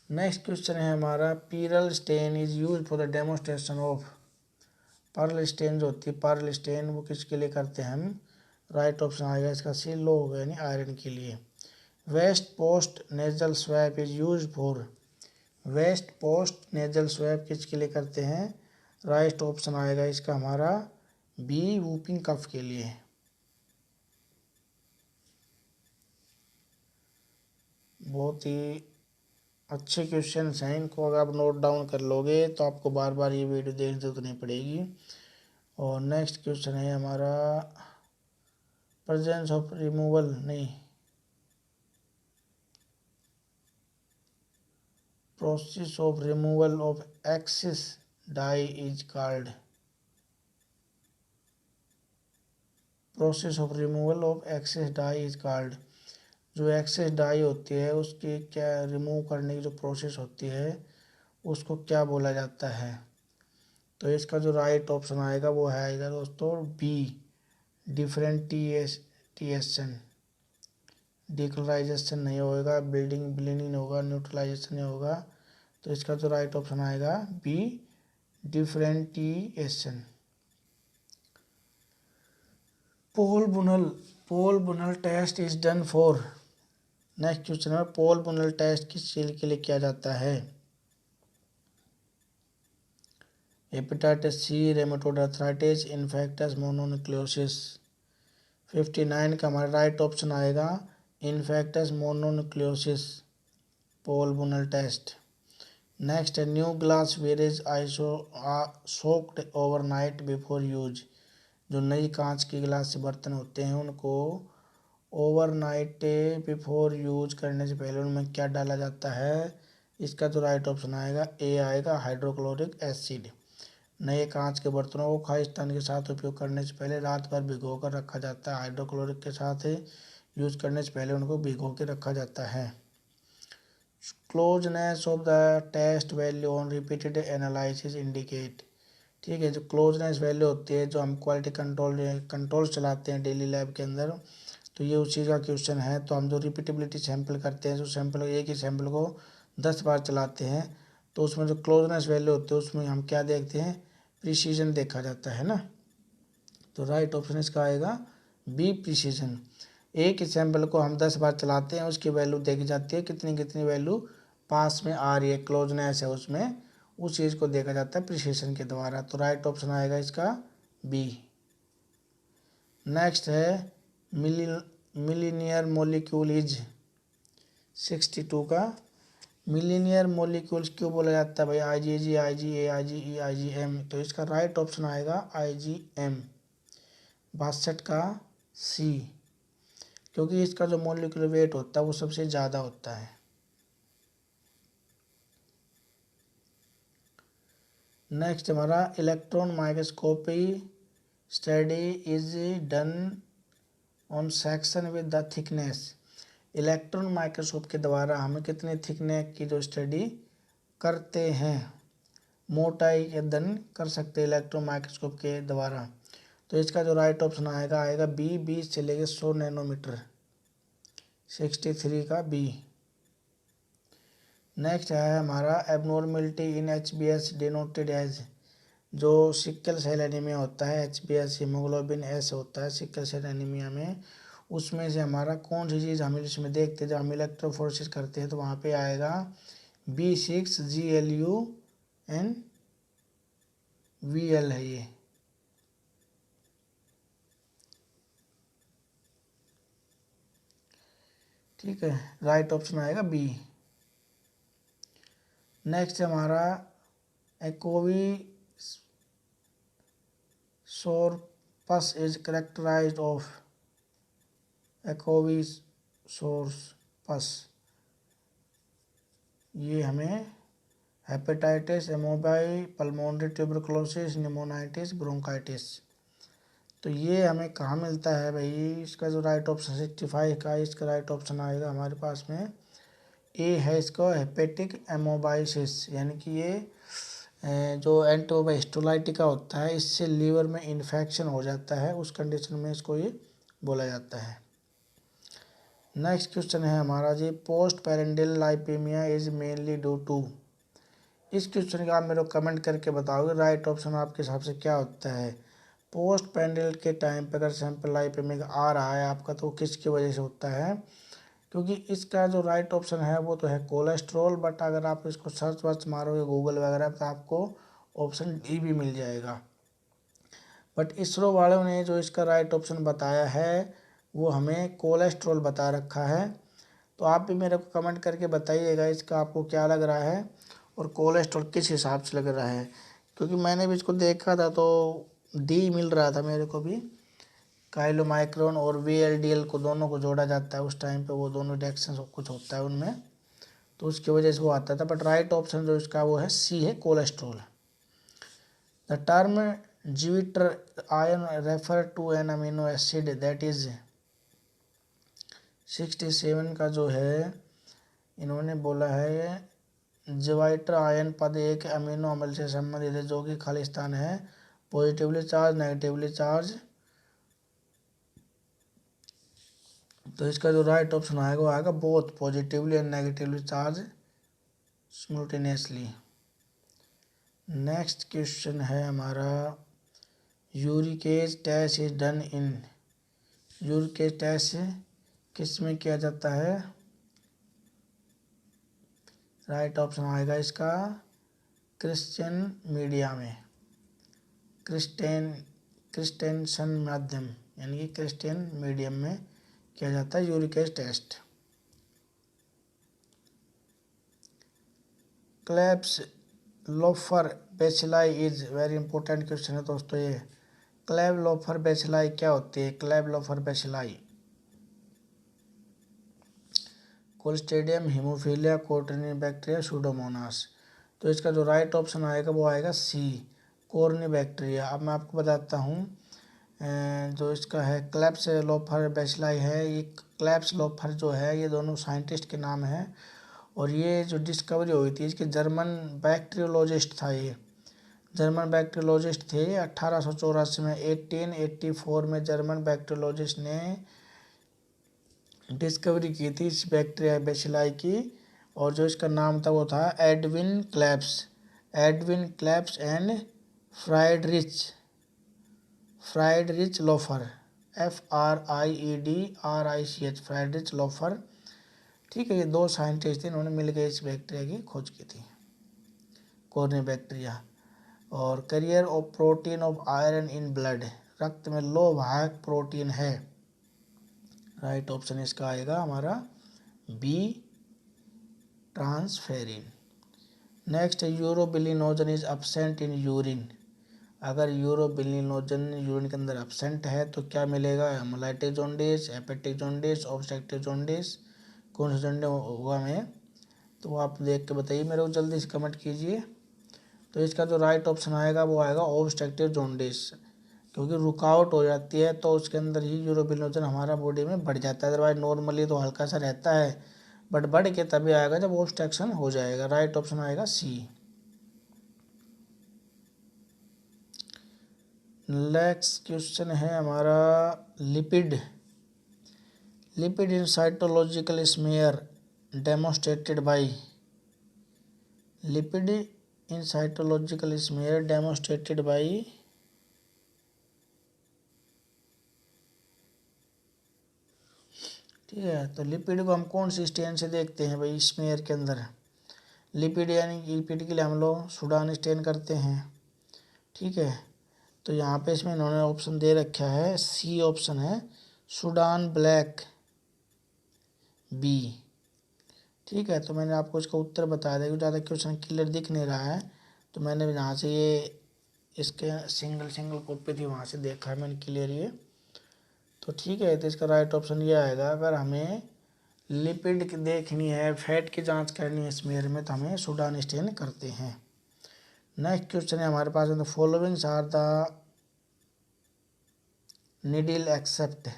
नेक्स्ट क्वेश्चन है हमारा, Perls stain is use for the demonstration of. Perls stain जो होती है, पर्ल स्टेन वो किसके लिए करते हैं हम, राइट ऑप्शन आएगा इसका सी, लोह यानी आयरन के लिए। West post nasal swab is use for, West post nasal swab किसके लिए करते हैं, राइट ऑप्शन आएगा इसका हमारा बी, वूपिंग कफ के लिए। बहुत ही अच्छे क्वेश्चन हैं, इनको अगर आप नोट डाउन कर लोगे तो आपको बार बार ये वीडियो देखने जरूरत नहीं पड़ेगी। और नेक्स्ट क्वेश्चन है हमारा, प्रेजेंस ऑफ रिमूवल नहीं, process of removal of excess dye is called, process of removal of excess dye is called. जो एक्सिस डाई होती है उसकी क्या रिमूव करने की जो प्रोसेस होती है उसको क्या बोला जाता है, तो इसका जो राइट ऑप्शन आएगा वो आएगा दोस्तों बी, डिफरेंटिएशन। डिकलराइजेशन नहीं होगा, ब्लीडिंग होगा, न्यूट्रलाइजेशन नहीं होगा, तो इसका जो राइट ऑप्शन आएगा B, differentiation. Paul Bunnell test is done for. Next question है, पोल बुनल टेस्ट किस चीज के लिए किया जाता है, हेपेटाइटिस सी, रेमेटोड आर्थराइटिस, इन्फेक्टस मोनोन्यूक्लियोसिस। 59 का हमारा राइट ऑप्शन आएगा इन्फेक्टस mononucleosis, Paul Bunnell test. Next है, न्यू ग्लास वेयर इज आइसो सोक्ड ओवरनाइट बिफोर यूज। जो नई कांच की गिलास से बर्तन होते हैं उनको ओवरनाइट बिफोर यूज करने से पहले उनमें क्या डाला जाता है, इसका जो राइट ऑप्शन आएगा ए आएगा, हाइड्रोक्लोरिक एसिड। नए कांच के बर्तनों को खालिस्तान के साथ उपयोग करने से पहले रात भर भिगो कर रखा जाता है, हाइड्रोक्लोरिक के साथ यूज करने से पहले उनको भिगो के रखा जाता है। Closeness of the test value on repeated analysis indicate. ठीक है, जो क्लोजनेस वैल्यू होती है, जो हम क्वालिटी कंट्रोल चलाते हैं डेली लैब के अंदर, तो ये उस चीज़ का क्वेश्चन है। तो हम जो रिपीटेबिलिटी सैंपल करते हैं, जो सैंपल एक ही सैंपल को 10 बार चलाते हैं, तो उसमें जो क्लोजनेस वैल्यू होती है उसमें हम क्या देखते हैं, प्रिसीजन देखा जाता है ना। तो राइट ऑप्शन इसका आएगा बी, प्रिसीजन। एक ही सैंपल को हम 10 बार चलाते हैं, उसकी वैल्यू देखी जाती है, कितनी कितनी वैल्यू पास में आ रही है, क्लोजनेस है उसमें, उस चीज़ को देखा जाता है प्रिसीजन के द्वारा। तो राइट ऑप्शन आएगा इसका बी। नेक्स्ट है, मिलीनियर मोलिक्यूल इज 62 का। मिलीनियर मोलिक्यूल्स क्यों बोला जाता है भाई, IgG, IgA, IgE, IgM, तो इसका राइट ऑप्शन आएगा IgM, 62 का सी। क्योंकि इसका जो मॉलिक्यूलर वेट होता है वो सबसे ज़्यादा होता है। नेक्स्ट हमारा electron microscopy study is done on section with the thickness. Electron microscope के द्वारा हमें कितने थिकनेस की जो स्टडी करते हैं, मोटाई के अध्ययन कर सकते हैं इलेक्ट्रॉन माइक्रोस्कोप के द्वारा। तो इसका जो राइट ऑप्शन आएगा बी, 20 से लेकर 100 नैनोमीटर, 63 का बी। नेक्स्ट है हमारा एबनॉर्मलिटी इन HbS डिनोटेड एज। जो सिकल सेल एनीमिया होता है, HbS हीमोग्लोबिन एस होता है सिकल सेल एनीमिया में, उसमें से हमारा कौन सी चीज़ हम इसमें देखते हैं जब हम इलेक्ट्रोफोरेसिस करते हैं, तो वहाँ पे आएगा B6GLUNVL है ये। ठीक है, राइट ऑप्शन आएगा बी। नेक्स्ट हमारा एकोविसोर्पस इज करेक्टराइज्ड ऑफ। एकोविसोर्पस ये हमें hepatitis, amoebae, pulmonary tuberculosis, pneumonitis, bronchitis. तो ये हमें कहाँ मिलता है भाई? इसका जो राइट ऑप्शन 65 का, इसका राइट ऑप्शन आएगा हमारे पास में ए है इसका हेपेटिक एमोबाइसिस, यानी कि ये जो एंटोबाइस्टोलाइटिका होता है, इससे लीवर में इन्फेक्शन हो जाता है, उस कंडीशन में इसको ये बोला जाता है। नेक्स्ट क्वेश्चन है हमारा जी, post prandial lipaemia is mainly due to. इस क्वेश्चन का आप मेरे को कमेंट करके बताओगे राइट ऑप्शन आपके हिसाब से क्या होता है। पोस्ट पेरेंडियल के टाइम पे अगर सैंपल लाइपेमिया आ रहा है आपका, तो किसकी वजह से होता है? क्योंकि इसका जो राइट ऑप्शन है वो तो है कोलेस्ट्रॉल, बट अगर आप इसको सर्च वर्च मारोगे गूगल वगैरह तो आपको ऑप्शन डी भी मिल जाएगा। बट इसरो वालों ने जो इसका राइट ऑप्शन बताया है वो हमें कोलेस्ट्रॉल बता रखा है। तो आप भी मेरे को कमेंट करके बताइएगा इसका आपको क्या लग रहा है और कोलेस्ट्रॉल किस हिसाब से लग रहा है, क्योंकि मैंने भी इसको देखा था तो डी मिल रहा था मेरे को भी। काइलोमाइक्रोन और VLDL को दोनों को जोड़ा जाता है उस टाइम पे, वो दोनों रिएक्शन सब कुछ होता है उनमें, तो उसकी वजह से वो आता था। बट राइट ऑप्शन जो इसका वो है सी है, cholesterol. The term zwitterion refer to an amino acid that is. 67 का जो है इन्होंने बोला है ज्वाइटर आयन पद एक अमीनो अम्ल से संबंधित है जो कि खालिस्तान है, पॉजिटिवली चार्ज, नेगेटिवली चार्ज। तो इसका जो राइट ऑप्शन आएगा वो आएगा both positively and negatively charge simultaneously. Next question है हमारा, urease test is done in. Urease test किस में किया जाता है? राइट ऑप्शन आएगा इसका क्रिश्चियन मीडिया में, क्रिस्टेंसन माध्यम, यानी कि क्रिश्चियन मीडियम में किया जाता है यूरिकेज test. Klebs Loeffler bacilli is very important question है दोस्तों ये। क्लेब लोफर बेसिलाई क्या होती है? Klebs Loeffler bacilli clostridium, haemophilia, corynebacteria, pseudomonas. तो इसका जो राइट ऑप्शन आएगा वो आएगा सी, कोर्निबैक्टीरिया। अब मैं आपको बताता हूँ जो इसका है क्लेब्स लोफर बेसिलाई है, ये क्लेब्स लोफर जो है ये दोनों साइंटिस्ट के नाम हैं, और ये जो डिस्कवरी हुई थी इसके जर्मन बैक्टीरियोलॉजिस्ट था, ये जर्मन बैक्टीरियोलॉजिस्ट थे। 1884 में 1884 में जर्मन बैक्टीरियोलॉजिस्ट ने डिस्कवरी की थी इस बैक्टीरिया बेसिलाई की, और जो इसका नाम था वो था Edwin Klebs. Edwin Klebs and Friedrich Loeffler, FRIEDRICH, Friedrich Loeffler. ठीक है, ये दो साइंटिस्ट थे, इन्होंने मिलकर इस बैक्टीरिया की खोज की थी, कोर्निबैक्टीरिया। और career of protein of iron in blood, रक्त में लोहवाहक प्रोटीन है। राइट ऑप्शन इसका आएगा हमारा बी, ट्रांसफेरिन। नेक्स्ट है urobilinogen is absent in urine. अगर यूरोबिलिनोजन यूरिन के अंदर एब्सेंट है तो क्या मिलेगा, hemolytic jaundice, hepatic jaundice, obstructive jaundice, कौन सा जॉन्डिस होगा हमें, तो आप देख के बताइए मेरे को, जल्दी से कमेंट कीजिए। तो इसका जो राइट ऑप्शन आएगा वो आएगा ऑब्स्ट्रक्टिव जॉन्डिस, क्योंकि रुकावट हो जाती है तो उसके अंदर ही यूरोबिलिनोजन हमारा बॉडी में बढ़ जाता है। अदरवाइज नॉर्मली तो हल्का सा रहता है, बट बढ़ के तभी आएगा जब ऑब्स्ट्रक्शन हो जाएगा। राइट ऑप्शन आएगा सी। नेक्स्ट क्वेश्चन है हमारा lipid. Lipid in cytological smear demonstrated by, lipid in cytological smear demonstrated by, ठीक है। तो लिपिड को हम कौन सी स्टेन से देखते हैं भाई, स्मेयर के अंदर लिपिड, यानी कि लिपिड के लिए हम लोग सूडान स्टेन करते हैं, ठीक है। तो यहाँ पे इसमें इन्होंने ऑप्शन दे रखा है, सी ऑप्शन है सूडान ब्लैक बी, ठीक है। तो मैंने आपको इसका उत्तर बताया था, क्योंकि ज़्यादा क्वेश्चन क्लियर दिख नहीं रहा है, तो मैंने यहाँ से ये इसके सिंगल कॉपी थी वहाँ से देखा है मैंने क्लियर ये, तो ठीक है। तो इसका राइट ऑप्शन ये आएगा, अगर हमें लिपिड देखनी है, फैट की जांच करनी है स्मेयर में, तो हमें सूडान स्टेन करते हैं। नेक्स्ट क्वेश्चन है हमारे पास, the followings are the needle except,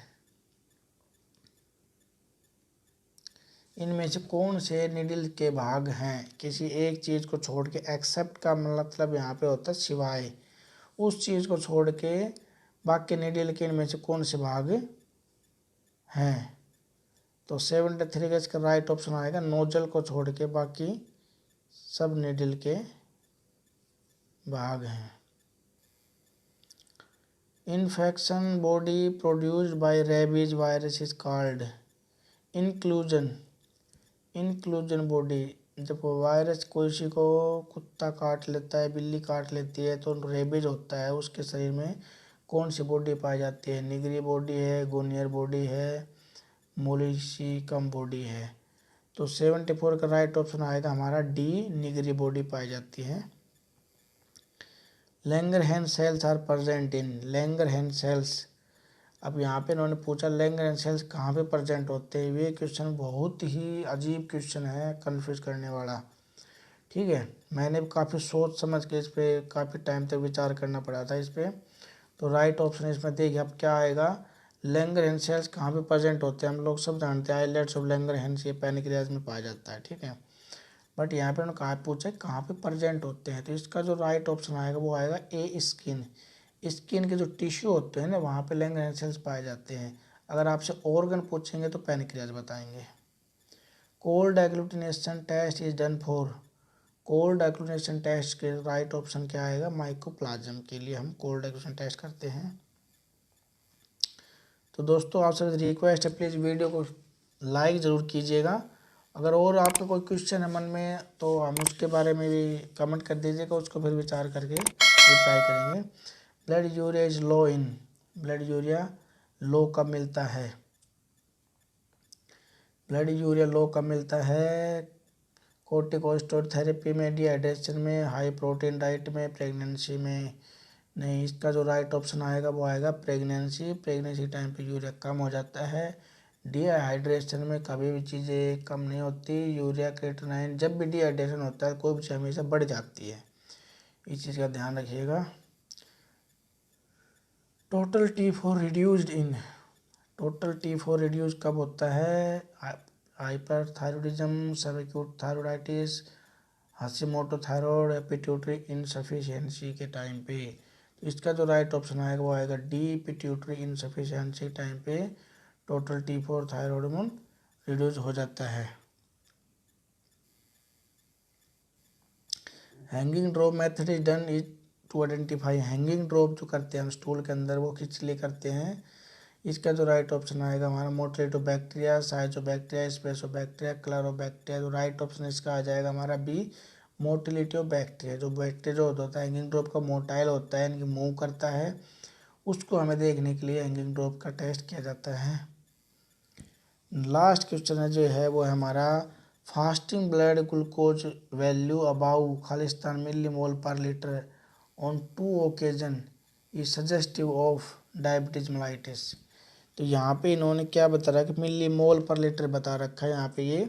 इनमें से कौन से नीडल के भाग हैं, किसी एक चीज़ को छोड़ के, एक्सेप्ट का मतलब यहाँ पे होता है सिवाय, उस चीज़ को छोड़ के बाकी नीडल के इनमें से कौन से भाग हैं। तो 73 का इसका राइट ऑप्शन आएगा, नोजल को छोड़ के बाकी सब नीडल के भाग हैं। Infection body produced by rabies virus is called inclusion, inclusion body, जब वायरस किसी को कुत्ता काट लेता है, बिल्ली काट लेती है, तो रेबीज होता है, उसके शरीर में कौन सी बॉडी पाई जाती है, निगरी बॉडी है, गोनियर बॉडी है, मोलिशिकम बॉडी है। तो 74 का राइट ऑप्शन आएगा हमारा डी, निगरी बॉडी पाई जाती है। Langerhans cells are present in, Langerhans cells, अब यहाँ पे इन्होंने पूछा लैंगरहैंस सेल्स कहाँ पे प्रेजेंट होते हैं, ये क्वेश्चन बहुत ही अजीब क्वेश्चन है, कंफ्यूज करने वाला, ठीक है। मैंने काफ़ी सोच समझ के इस पर काफ़ी टाइम तक विचार करना पड़ा था इस पर। तो राइट ऑप्शन इसमें देखिए अब क्या आएगा, लैंगरहैंस सेल्स कहाँ पे प्रेजेंट होते हैं, हम लोग सब जानते हैं आइलेट्स ऑफ लैंगरहैंस ये पैनक्रियाज में पाया जाता है, ठीक है। बट यहाँ पे उन्होंने कहा पूछा कहाँ पे प्रेजेंट होते हैं, तो इसका जो राइट ऑप्शन आएगा वो आएगा ए, स्किन, स्किन के जो टिश्यू होते हैं ना वहाँ पे लैंगरहैंस सेल्स पाए जाते हैं। अगर आपसे ऑर्गन पूछेंगे तो पैनक्रियाज बताएंगे। Cold agglutination test is done for, cold agglutination test के राइट ऑप्शन क्या आएगा, माइकोप्लाज्म के लिए हम कोल्ड एग्लूटिनेशन टेस्ट करते हैं। तो दोस्तों आपसे रिक्वेस्ट है, प्लीज़ वीडियो को लाइक ज़रूर कीजिएगा। अगर और आपका कोई क्वेश्चन है मन में तो हम उसके बारे में भी कमेंट कर दीजिएगा, उसको फिर विचार करके रिप्लाई करेंगे। Blood urea is low in, blood urea low कब मिलता है, ब्लड यूरिया लो कब मिलता है, कोर्टिकोस्टेरॉइड थेरेपी में, डिहाइड्रेशन में, हाई प्रोटीन डाइट में, प्रेगनेंसी में, नहीं। इसका जो राइट ऑप्शन आएगा वो आएगा प्रेगनेंसी, प्रेगनेंसी टाइम पे यूरिया कम हो जाता है। डिहाइड्रेशन में कभी भी चीज़ें कम नहीं होती, यूरिया क्रिएटिनिन जब भी डिहाइड्रेशन होता है कोई भी चीज़ हमेशा बढ़ जाती है, इस चीज़ का ध्यान रखिएगा। Total T4 reduced in, total T4 reduce कब होता है, hyperthyroidism, subacute thyroiditis, Hashimoto thyroid, pituitary insufficiency के टाइम पे। तो इसका जो राइट ऑप्शन आएगा वो आएगा डी, पिट्यूटरी इनसफिशिएंसी टाइम पे total T4 thyroid hormone reduce हो जाता है। Hanging drop method is done is to identify, hanging drop जो करते हैं हम स्टूल के अंदर वो किस लिए करते हैं, इसका जो राइट ऑप्शन आएगा हमारा motility of bacteria, size of bacteria, space of bacteria, colour of bacteria. तो राइट ऑप्शन इसका आ जाएगा हमारा बी, मोटिलिटी ऑफ बैक्टीरिया। जो बैक्टीरिया जो होता है हैंगिंग ड्रॉप का मोटाइल होता है, यानी कि मूव करता है, उसको हमें देखने के लिए हैंगिंग ड्रॉप का टेस्ट किया जाता है। लास्ट क्वेश्चन जो है वो है हमारा fasting blood glucose value above खालिस्तान millimole per litre on 2 occasion is suggestive of diabetes mellitus. तो यहाँ पे इन्होंने क्या बता रहा है कि मिली मोल पर लीटर बता रखा है यहाँ पे ये।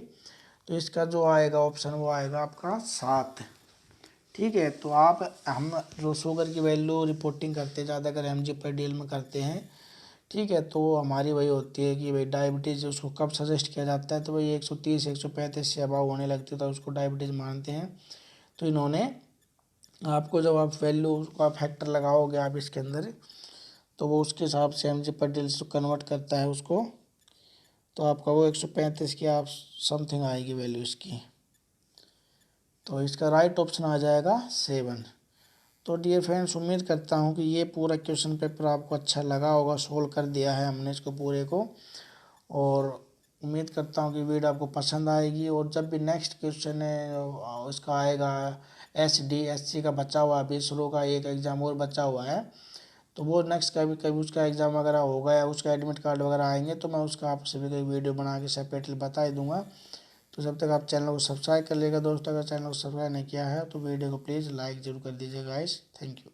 तो इसका जो आएगा ऑप्शन वो आएगा आपका 7। ठीक है, तो हम जो शुगर की वैल्यू रिपोर्टिंग करते हैं ज़्यादा अगर mg/dl में करते हैं, ठीक है, तो हमारी वही होती है कि भाई डायबिटीज़ उसको कब सजेस्ट किया जाता है, तो भाई 130 135 से अबाव होने लगती है तो उसको डायबिटीज़ मानते हैं। तो इन्होंने आपको जब आप वैल्यू का फैक्टर लगाओगे आप इसके अंदर, तो वो उसके हिसाब से mg/dl से कन्वर्ट करता है उसको, तो आपका वो 135 की आप समथिंग आएगी वैल्यू इसकी। तो इसका राइट ऑप्शन आ जाएगा 7। तो डियर फ्रेंड्स, उम्मीद करता हूँ कि ये पूरा क्वेश्चन पेपर आपको अच्छा लगा होगा, सोल्व कर दिया है हमने इसको पूरे को, और उम्मीद करता हूँ कि वीडियो आपको पसंद आएगी। और जब भी नेक्स्ट क्वेश्चन है इसका आएगा SDSC का बचा हुआ, अभी शुरू का एक एग्ज़ाम और बचा हुआ है, तो वो नेक्स्ट कभी कभी उसका एग्ज़ाम वगैरह होगा या उसका एडमिट कार्ड वगैरह आएंगे तो मैं उसका आप सभी को वीडियो बना के सेपरेटली बता ही दूंगा। तो जब तक आप चैनल को सब्सक्राइब कर लीजिएगा दोस्तों, अगर चैनल को सब्सक्राइब नहीं किया है तो वीडियो को प्लीज़ लाइक ज़रूर कर दीजिएगा गाइस। Thank you.